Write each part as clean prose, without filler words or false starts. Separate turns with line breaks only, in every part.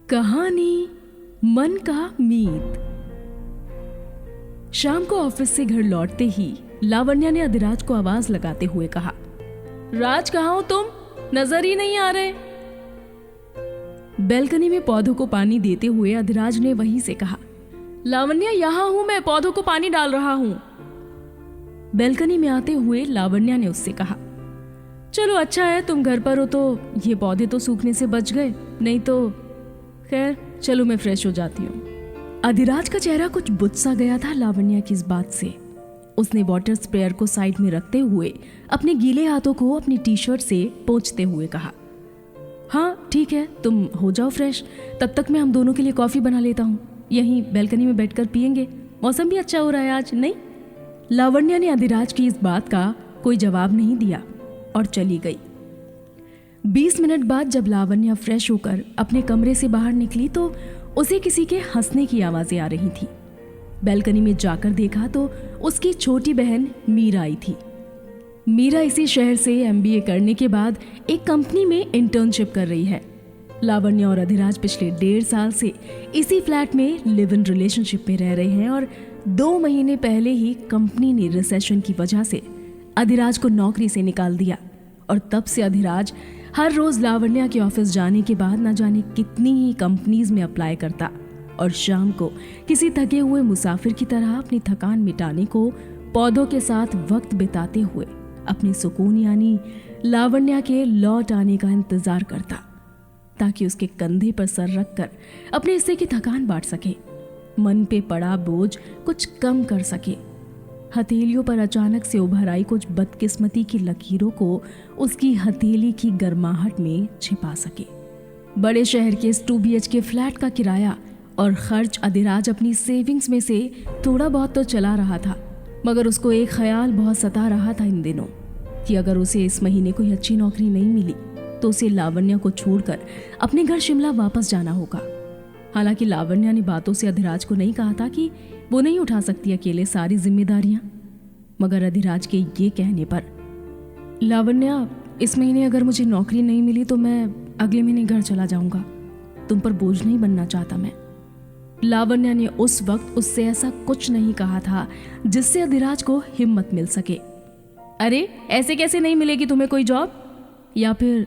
कहानी मन का मीत। शाम को ऑफिस से घर लौटते ही लावण्या ने अधिराज को आवाज लगाते हुए कहा, राज कहाँ हो तुम? नजर ही नहीं आ रहे। बैल्कनी में पौधों को पानी देते हुए अधिराज ने वहीं से कहा, लावण्या यहां हूं मैं, पौधों को पानी डाल रहा हूं। बैल्कनी में आते हुए लावण्या ने उससे कहा, चलो अच्छा है तुम घर पर हो तो ये पौधे तो सूखने से बच गए, नहीं तो खैर चलो मैं फ्रेश हो जाती हूँ। अधिराज का चेहरा कुछ बुझ सा गया था लावण्या की इस बात से। उसने वाटर स्प्रेयर को साइड में रखते हुए अपने गीले हाथों को अपनी टी शर्ट से पोंछते हुए कहा, हाँ ठीक है तुम हो जाओ फ्रेश, तब तक मैं हम दोनों के लिए कॉफी बना लेता हूँ, यहीं बैल्कनी में बैठकर पियेंगे, मौसम भी अच्छा हो रहा है आज, नहीं? लावण्या ने अधिराज की इस बात का कोई जवाब नहीं दिया और चली गई। 20 मिनट बाद जब लावण्या फ्रेश होकर अपने कमरे से बाहर निकली तो उसे किसी के हंसने की आवाजें आ रही थी। बैल्कनी में जाकर देखा तो उसकी छोटी बहन मीरा आई थी। मीरा इसी शहर से MBA करने के बाद एक कंपनी में इंटर्नशिप कर रही है। लावण्या और अधिराज पिछले 1.5 साल से इसी फ्लैट में लिव इन रिलेशनशिप में रह रहे हैं और 2 महीने पहले ही कंपनी ने रिसेशन की वजह से अधिराज को नौकरी से निकाल दिया और तब से अधिराज हर रोज लावण्या के ऑफिस जाने के बाद न जाने कितनी ही कंपनीज में अप्लाई करता और शाम को किसी थके हुए मुसाफिर की तरह अपनी थकान मिटाने को पौधों के साथ वक्त बिताते हुए अपने सुकून यानी लावण्या के लौट आने का इंतजार करता ताकि उसके कंधे पर सर रखकर अपने हिस्से की थकान बांट सके, मन पे पड़ा बोझ कुछ कम कर सके, हथेलियों पर अचानक से उभर आई कुछ बदकिस्मती की लकीरों को उसकी हथेली की गर्माहट में छिपा सके। बड़े शहर के इस 2 BHK फ्लैट का किराया और खर्च अधिराज अपनी सेविंग्स में से थोड़ा बहुत तो चला रहा था, मगर उसको एक ख्याल बहुत सता रहा था इन दिनों कि अगर उसे इस महीने कोई अच्छी नौकरी नहीं मिली तो उसे लावण्या को छोड़कर अपने घर शिमला वापस जाना होगा। हालांकि लावण्या ने बातों से अधिराज को नहीं कहा था कि वो नहीं उठा सकती अकेले सारी जिम्मेदारियां, मगर अधिराज के ये कहने पर, लावण्या इस महीने अगर मुझे नौकरी नहीं मिली तो मैं अगले महीने घर चला जाऊंगा, तुम पर बोझ नहीं बनना चाहता मैं। लावण्या ने उस वक्त उससे ऐसा कुछ नहीं कहा था जिससे अधिराज को हिम्मत मिल सके। अरे ऐसे कैसे नहीं मिलेगी तुम्हें कोई जॉब, या फिर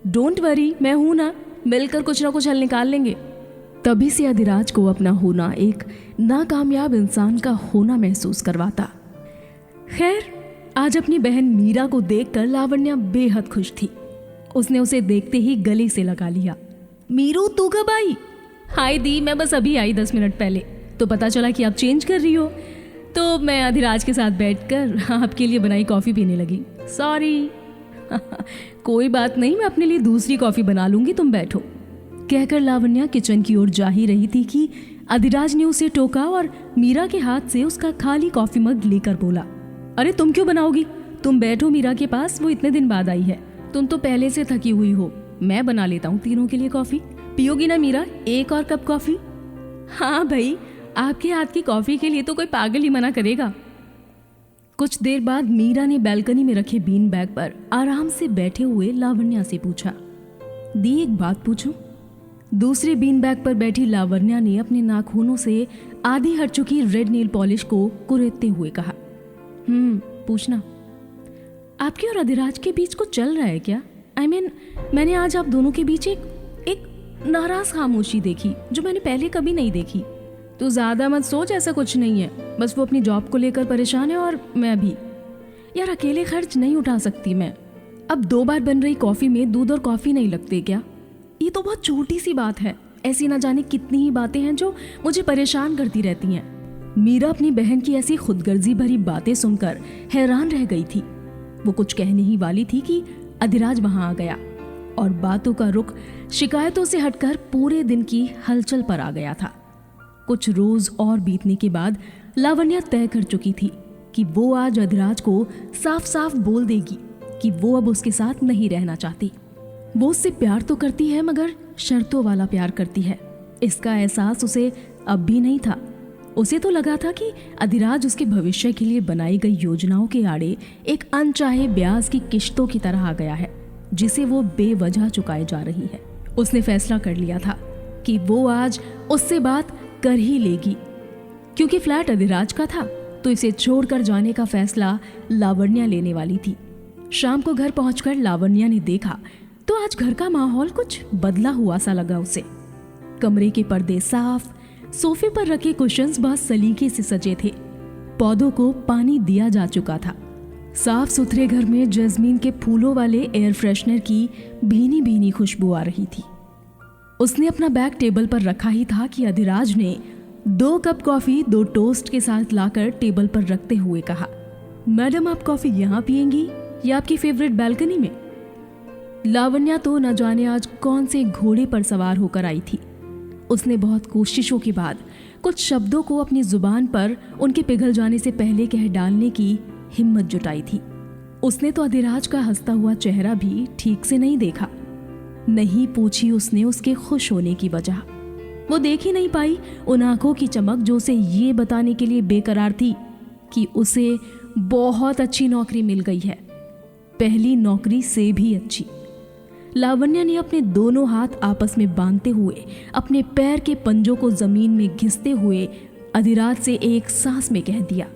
डोंट वरी मैं हूं ना, मिलकर कुछ ना कुछ हल निकाल लेंगे। तभी से अधिराज को अपना होना एक नाकामयाब इंसान का होना महसूस करवाता। खैर आज अपनी बहन मीरा को देखकर लावण्या बेहद खुश थी। उसने उसे देखते ही गले से लगा लिया, मीरू तू कब आई? हाय दी, मैं बस अभी आई 10 मिनट पहले, तो पता चला कि आप चेंज कर रही हो तो मैं अधिराज के साथ बैठकर आपके लिए बनाई कॉफी पीने लगी। सॉरी कोई बात नहीं, मैं अपने लिए दूसरी कॉफी बना लूंगी, तुम बैठो। कहकर लावण्या किचन की ओर जा ही रही थी कि अधिराज ने उसे टोका और मीरा के हाथ से उसका खाली कॉफी मग लेकर बोला, अरे तुम क्यों बनाओगी, तुम बैठो मीरा के पास, वो इतने दिन बाद आई है, तुम तो पहले से थकी हुई हो, मैं बना लेता हूँ तीनों के लिए कॉफी। पियोगी ना मीरा एक और कप कॉफी? हाँ भाई, आपके हाथ की कॉफी के लिए तो कोई पागल ही मना करेगा। कुछ देर बाद मीरा ने बैल्कनी में रखे बीन बैग पर आराम से बैठे हुए लावण्या से पूछा, दी एक बात पूछूं? दूसरे बीन बैग पर बैठी लावण्या ने अपने नाखूनों से आधी हट चुकी रेड नेल पॉलिश को कुरेदते हुए कहा, पूछना। आपके और अधिराज के बीच कुछ चल रहा है क्या? मैंने आज आप दोनों के बीच एक नाराज खामोशी देखी जो मैंने पहले कभी नहीं देखी। तो ज्यादा मत सोच, ऐसा कुछ नहीं है, बस वो अपनी जॉब को लेकर परेशान है और मैं भी। यार अकेले खर्च नहीं उठा सकती मैं, अब 2 बार बन रही कॉफी में दूध और कॉफी नहीं लगते क्या? ये तो बहुत छोटी सी बात है, ऐसी ना जाने कितनी ही बातें हैं जो मुझे परेशान करती रहती हैं। मीरा अपनी बहन की ऐसी खुदगर्जी भरी बातें सुनकर हैरान रह गई थी। वो कुछ कहने ही वाली थी कि अधिराज वहां आ गया और बातों का रुख शिकायतों से हटकर पूरे दिन की हलचल पर आ गया था। कुछ रोज और बीतने के बाद लावण्या तय कर चुकी थी कि वो आज अधिराज को साफ साफ बोल देगी कि वो अब उसके साथ नहीं रहना चाहती। वो उससे प्यार तो करती है मगर शर्तों वाला प्यार करती है, इसका एहसास उसे अब भी नहीं था। उसे तो लगा था कि अधिराज उसके भविष्य के लिए बनाई गई योजनाओं के आड़े एक अनचाहे ब्याज की किश्तों की तरह आ गया है जिसे वो बेवजह चुकाए जा रही है। उसने फैसला कर लिया था कि वो आज उससे बात कर ही लेगी। क्योंकि फ्लैट अधिराज का था तो इसे छोड़कर जाने का फैसला लावण्या लेने वाली थी। शाम को घर पहुंचकर लावण्या ने देखा तो आज घर का माहौल कुछ बदला हुआ सा लगा उसे। कमरे के पर्दे साफ, सोफे पर रखे कुशन्स बहुत सलीके से सजे थे, पौधों को पानी दिया जा चुका था। साफ सुथरे घर में जैस्मीन के फूलों वाले एयर फ्रेशनर की भीनी भीनी खुशबू आ रही थी। उसने अपना बैग टेबल पर रखा ही था कि अधिराज ने 2 कप कॉफी 2 टोस्ट के साथ लाकर टेबल पर रखते हुए कहा, मैडम आप कॉफी यहाँ पियेंगी या आपकी फेवरेट बालकनी में? लावण्या तो न जाने आज कौन से घोड़े पर सवार होकर आई थी। उसने बहुत कोशिशों के बाद कुछ शब्दों को अपनी जुबान पर उनके पिघल जाने से पहले कह डालने की हिम्मत जुटाई थी। उसने तो अधिराज का हंसता हुआ चेहरा भी ठीक से नहीं देखा। नहीं पूछी उसने उसके खुश होने की वजह। वो देख ही नहीं पाई उन आंखों की चमक जो उसे ये बताने के लिए बेकरार थी कि उसे बहुत अच्छी नौकरी मिल गई है, पहली नौकरी से भी अच्छी। लावण्या ने अपने दोनों हाथ आपस में बांधते हुए अपने पैर के पंजों को जमीन में घिसते हुए अधिराज से एक सांस में कह दिया,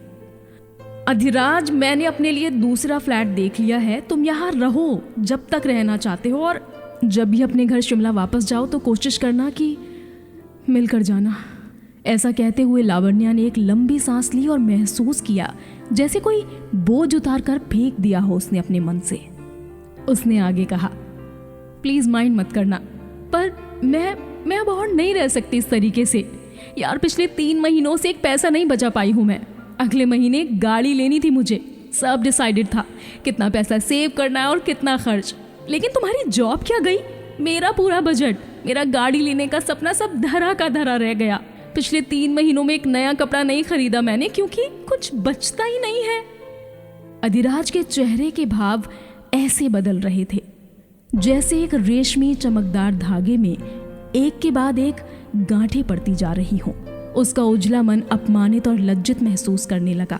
अधिराज मैंने अपने लिए दूसरा फ्लैट देख लिया है, तुम यहाँ रहो जब तक रहना चाहते हो, और जब भी अपने घर शिमला वापस जाओ तो कोशिश करना कि मिलकर जाना। ऐसा कहते हुए लावण्या ने एक लंबी सांस ली और महसूस किया जैसे कोई बोझ उतार कर फेंक दिया हो उसने अपने मन से। उसने आगे कहा, प्लीज माइंड मत करना, पर मैं अब और नहीं रह सकती इस तरीके से यार। पिछले 3 महीनों से एक पैसा नहीं बचा पाई हूं मैं। अगले महीने गाड़ी लेनी थी मुझे, सब डिसाइडेड था, कितना पैसा सेव करना है और कितना खर्च। लेकिन तुम्हारी जॉब क्या गई, मेरा पूरा बजट, मेरा गाड़ी लेने का सपना सब धरा का धरा रह गया। पिछले 3 महीनों में एक नया कपड़ा नहीं खरीदा मैंने क्योंकि कुछ बचता ही नहीं है। अधिराज के चेहरे के भाव ऐसे बदल रहे थे जैसे एक रेशमी चमकदार धागे में एक के बाद एक गांठें पड़ती जा रही हों। उसका उजला मन अपमानित और लज्जित महसूस करने लगा।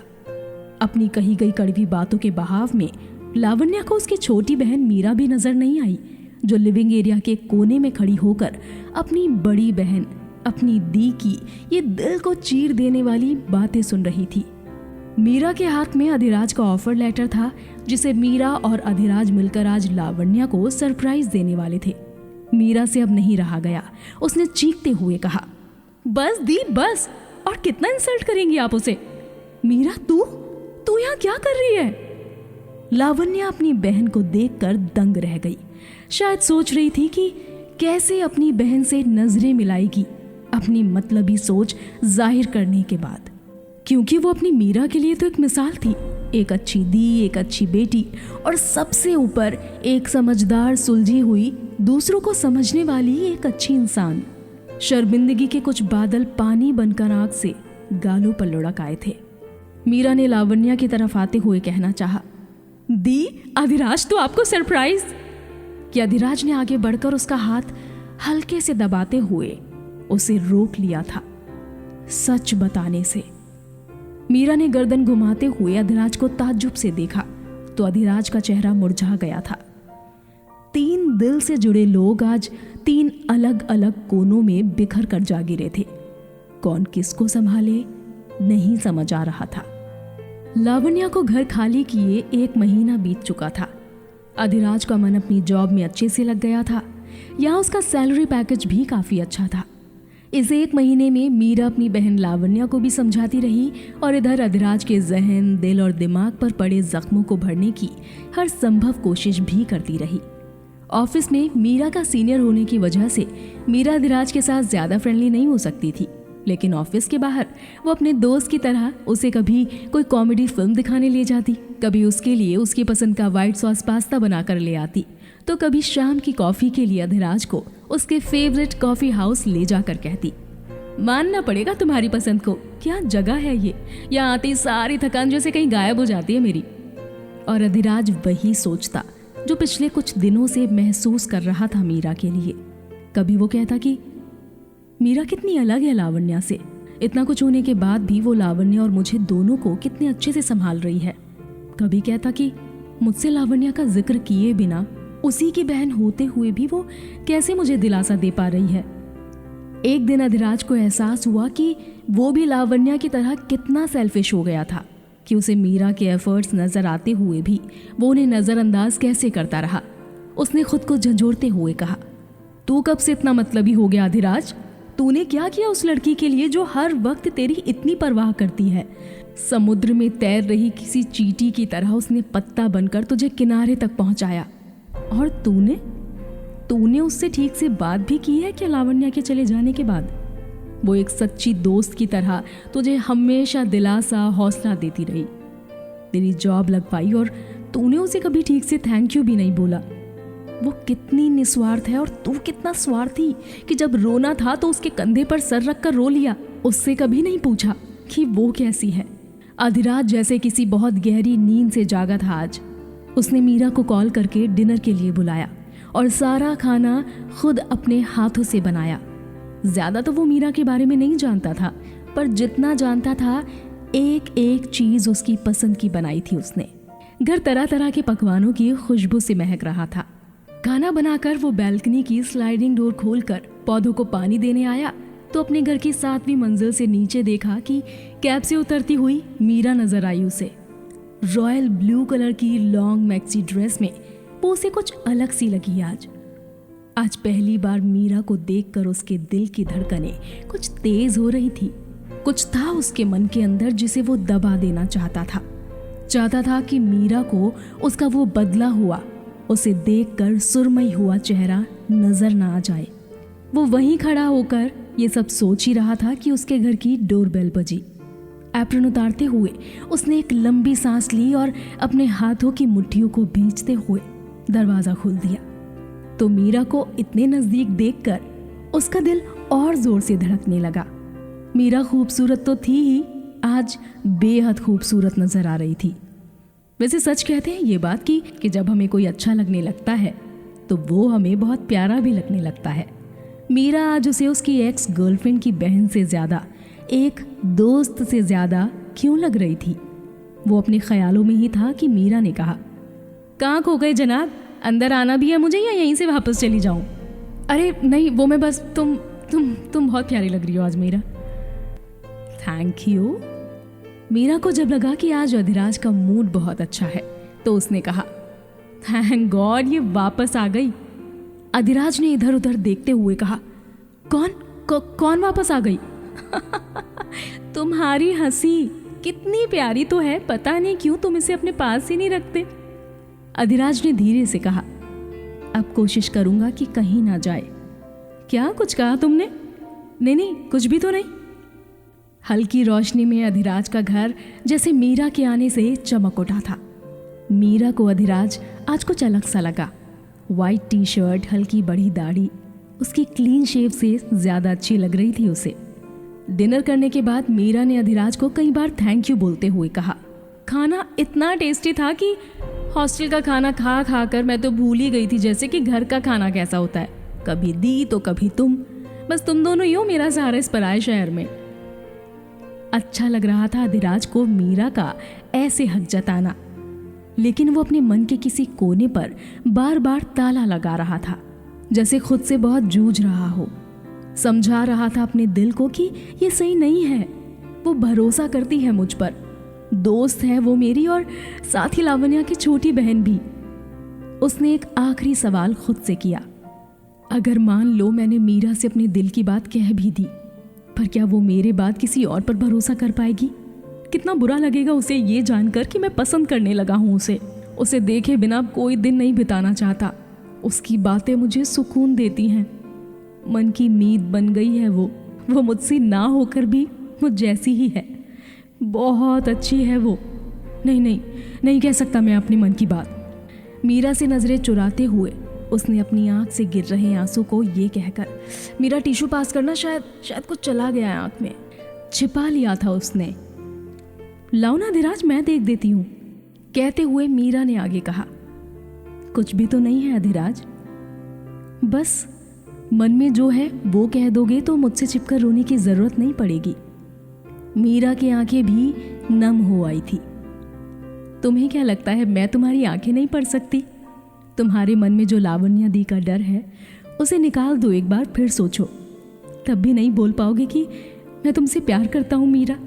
अपनी कही गई कड़वी बातों के बहाव में लावण्या को उसकी छोटी बहन मीरा भी नजर नहीं आई, जो लिविंग एरिया के कोने में खड़ी होकर अपनी बड़ी बहन अपनी दी की ये दिल को चीर देने वाली बातें सुन रही थी। मीरा के हाथ में अधिराज का ऑफर लेटर था जिसे मीरा और अधिराज मिलकर आज लावण्या को सरप्राइज देने वाले थे। मीरा से अब नहीं रहा गया। उसने चीखते हुए कहा, बस दी बस, और कितना इंसल्ट करेंगी आप उसे? मीरा तू यहाँ क्या कर रही है? लावण्या अपनी बहन को देखकर दंग रह गई। शायद सोच रही थी कि कैसे अपनी बहन से नजरें मिलाएगी अपनी मतलबी सोच जाहिर करने के बाद, क्योंकि वो अपनी मीरा के लिए तो एक मिसाल थी, एक अच्छी दी, एक अच्छी बेटी और सबसे ऊपर एक समझदार, सुलझी हुई, दूसरों को समझने वाली एक अच्छी इंसान। शर्मिंदगी के कुछ बादल पानी बनकर आंख से गालों पर लुढ़क आए थे। मीरा ने लावण्या की तरफ आते हुए कहना चाहा, दी अधिराज तो आपको सरप्राइज। कि अधिराज ने आगे बढ़कर उसका हाथ हल्के से दबाते हुए उसे रोक लिया था सच बताने से। मीरा ने गर्दन घुमाते हुए अधिराज को ताज्जुब से देखा तो अधिराज का चेहरा मुरझा गया था। 3 दिल से जुड़े लोग आज 3 अलग अलग कोनों में बिखर कर जा गिरे थे। कौन किसको संभाले नहीं समझ आ रहा था। लावण्या को घर खाली किए 1 महीना बीत चुका था। अधिराज का मन अपनी जॉब में अच्छे से लग गया था। यहाँ उसका सैलरी पैकेज भी काफी अच्छा था। इस 1 महीने में मीरा अपनी बहन लावण्या को भी समझाती रही और इधर अधिराज के जहन, दिल और दिमाग पर पड़े जख्मों को भरने की हर संभव कोशिश भी करती रही। ऑफिस में मीरा का सीनियर होने की वजह से मीरा अधिराज के साथ ज्यादा फ्रेंडली नहीं हो सकती थी, लेकिन ऑफिस के बाहर वो अपने दोस्त की तरह उसे कभी कोई कॉमेडी फिल्म दिखाने ले जाती, कभी उसके लिए उसकी पसंद का व्हाइट सॉस पास्ता बनाकर ले आती, तो कभी शाम की कॉफी के लिए अधिराज को उसके फेवरेट कॉफी हाउस ले जाकर कहती, मानना पड़ेगा तुम्हारी पसंद को, क्या जगह है ये, यहाँ आती सारी थकान जैसे कहीं गायब हो जाती है मेरी। और अधिराज वही सोचता जो पिछले कुछ दिनों से महसूस कर रहा था मीरा के लिए। कभी वो कहता कि मीरा कितनी अलग है लावण्या से, इतना कुछ होने के बाद भी वो लावण्या और मुझे दोनों को कितने अच्छे से संभाल रही है। कभी कहता कि मुझसे लावण्या का जिक्र किए बिना उसी की बहन होते हुए भी वो कैसे मुझे दिलासा दे पा रही है। एक दिन अधिराज को एहसास हुआ कि वो भी लावण्या की तरह कितना सेल्फिश हो गया था कि उसे मीरा के एफर्ट्स नजर आते हुए भी वो उन्हें नज़रअंदाज कैसे करता रहा। उसने खुद को झंझोड़ते हुए कहा, तू कब से इतना मतलबी हो गया अधिराज? तूने क्या किया उस लड़की के लिए जो हर वक्त तेरी इतनी परवाह करती है? समुद्र में तैर रही किसी चींटी की तरह उसने पत्ता बनकर तुझे किनारे तक पहुंचाया। और तूने उससे ठीक से बात भी की है क्या लावण्या के चले जाने के बाद? वो एक सच्ची दोस्त की तरह तुझे हमेशा दिलासा हौसला देती रही। तेरी जॉब लग पाई और तूने उसे कभी ठीक से थैंक यू भी नहीं बोला। वो कितनी निस्वार्थ है और तू कितना स्वार्थी कि जब रोना था तो उसके कंधे पर सर रख कर रो लिया। उससे कभी नहीं पूछा कि वो कैसी है। अधिराज जैसे किसी बहुत गहरी नींद से जागा था आज। उसने मीरा को कॉल करके डिनर के लिए बुलाया और सारा खाना खुद अपने हाथों से बनाया। ज्यादा तो वो मीरा के बारे में नहीं जानता था, पर जितना जानता था एक एक चीज उसकी पसंद की बनाई थी उसने। घर तरह तरह के पकवानों की खुशबू से महक रहा था। खाना बनाकर वो बैल्कनी की स्लाइडिंग डोर खोलकर पौधों को पानी देने आया तो अपने घर की 7वीं मंजिल से नीचे देखा कि कैब से उतरती हुई मीरा नजर आई उसे। रॉयल ब्लू कलर की लॉन्ग मैक्सी ड्रेस में वो उसे कुछ अलग सी लगी आज पहली बार मीरा को देखकर उसके दिल की धड़कनें कुछ तेज हो रही थी। कुछ था उसके मन के अंदर जिसे वो दबा देना चाहता था कि मीरा को उसका वो बदला हुआ, उसे देखकर सुरमई हुआ चेहरा नजर ना आ जाए। वो वहीं खड़ा होकर ये सब सोच ही रहा था कि उसके घर की डोरबेल बजी। एप्रन उतारते हुए उसने एक लंबी सांस ली और अपने हाथों की मुट्ठियों को भींचते हुए दरवाजा खोल दिया तो मीरा को इतने नजदीक देखकर उसका दिल और जोर से धड़कने लगा। मीरा खूबसूरत तो थी ही, आज बेहद खूबसूरत नजर आ रही थी। वैसे सच कहते हैं ये बात कि जब हमें कोई अच्छा लगने लगता है तो वो हमें बहुत प्यारा भी लगने लगता है। मीरा आज उसे उसकी एक्स गर्लफ्रेंड की बहन से ज्यादा, एक दोस्त से ज्यादा क्यों लग रही थी? वो अपने ख्यालों में ही था कि मीरा ने कहा, कहाँ खो गए जनाब? अंदर आना भी है मुझे या यहीं से वापस चली जाऊं? अरे नहीं, वो मैं बस तुम बहुत प्यारी लग रही हो आज मीरा। Thank you. मीरा को जब लगा कि आज अधिराज का मूड बहुत अच्छा है तो उसने कहा, थैंक गॉड ये वापस आ गई। अधिराज ने इधर उधर देखते हुए कहा, कौन वापस आ गई? तुम्हारी हंसी कितनी प्यारी तो है, पता नहीं क्यों तुम इसे अपने पास ही नहीं रखते। अधिराज ने धीरे से कहा, अब कोशिश करूंगा कि कहीं ना जाए। क्या कुछ कहा तुमने? नहीं, कुछ भी तो नहीं। हल्की रोशनी में अधिराज का घर जैसे मीरा के आने से चमक उठा था। मीरा को अधिराज आज कुछ अलग सा लगा। वाइट टी शर्ट, हल्की बड़ी दाढ़ी, उसकी क्लीन शेव से ज्यादा अच्छी लग रही थी उसे। डिनर करने के बाद मीरा ने अधिराज को कई बार थैंक यू बोलते हुए कहा। खाना इतना टेस्टी था कि हॉस्टल का खाना खा कर मैं तो भूल ही गई थी जैसे कि घर का खाना कैसा होता है। कभी दी तो कभी तुम, बस तुम दोनों ही हो मेरा सहारा इस पराये शहर में। अच्छा लग रहा था अधिराज को मीरा का ऐसे हक जताना, लेकिन वो अपने मन के किसी कोने पर बार बार ताला लगा रहा था, जैसे खुद से बहुत जूझ रहा हो। समझा रहा था अपने दिल को कि ये सही नहीं है। वो भरोसा करती है मुझ पर, दोस्त है वो मेरी और साथ ही लावण्या की छोटी बहन भी। उसने एक आखिरी सवाल खुद से किया, अगर मान लो मैंने मीरा से अपने दिल की बात कह भी दी, पर क्या वो मेरे बाद किसी और पर भरोसा कर पाएगी? कितना बुरा लगेगा उसे ये जानकर कि मैं पसंद करने लगा हूं उसे देखे बिना कोई दिन नहीं बिताना चाहता। उसकी बातें मुझे सुकून देती हैं। मन की मीत बन गई है वो मुझसे ना होकर भी मुझ जैसी ही है, बहुत अच्छी है वो। नहीं कह सकता मैं अपने मन की बात। मीरा से नजरें चुराते हुए उसने अपनी आंख से गिर रहे आंसू को ये कहकर, मीरा टिश्यू पास करना, शायद कुछ चला गया है आंख में, छिपा लिया था उसने। लाओ ना अधिराज, मैं देख देती हूँ, कहते हुए मीरा ने आगे कहा। कुछ भी तो नहीं है अधिराज, बस मन में जो है वो कह दोगे तो मुझसे छिपकर रोने की जरूरत नहीं पड़ेगी। मीरा की आंखें भी नम हो आई थी। तुम्हें क्या लगता है मैं तुम्हारी आंखें नहीं पढ़ सकती? तुम्हारे मन में जो लावण्या दी का डर है उसे निकाल दो, एक बार फिर सोचो तब भी नहीं बोल पाओगे कि मैं तुमसे प्यार करता हूँ मीरा?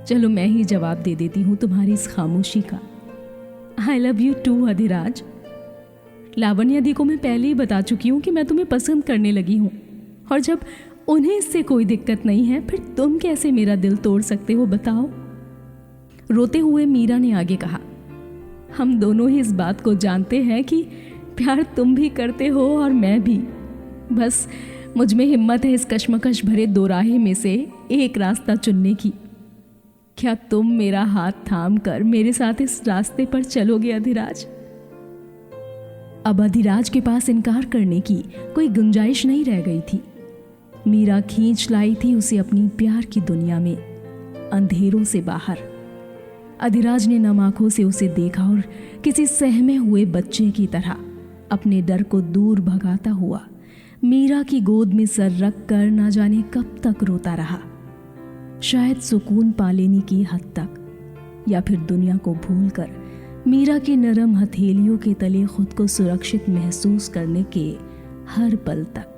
चलो मैं ही जवाब दे देती हूँ तुम्हारी इस खामोशी का। I love you too Adhiraj. Lavanya di को मैं पहले ही बता चुकी हूँ कि मैं तुम्हें पसंद करने लगी हूँ, और जब उन्हें इससे कोई दिक्कत नहीं है फिर तुम कैसे मेरा दिल तोड़ सकते हो बताओ? रोते हुए मीरा ने आगे कहा, हम दोनों ही इस बात को जानते हैं कि प्यार तुम भी करते हो और मैं भी। बस मुझ में हिम्मत है इस कश्मकश भरे दोराहे में से एक रास्ता चुनने की। क्या तुम मेरा हाथ थाम कर मेरे साथ इस रास्ते पर चलोगे अधिराज? अब अधिराज के पास इनकार करने की कोई गुंजाइश नहीं रह गई थी। मीरा खींच लाई थी उसे अपनी प्यार की दुनिया में, अंधेरों से बाहर। अधिराज ने नम आंखों से उसे देखा और किसी सहमे हुए बच्चे की तरह अपने डर को दूर भगाता हुआ मीरा की गोद में सर रख कर ना जाने कब तक रोता रहा। शायद सुकून पा लेने की हद तक, या फिर दुनिया को भूलकर मीरा की नरम हथेलियों के तले खुद को सुरक्षित महसूस करने के हर पल तक।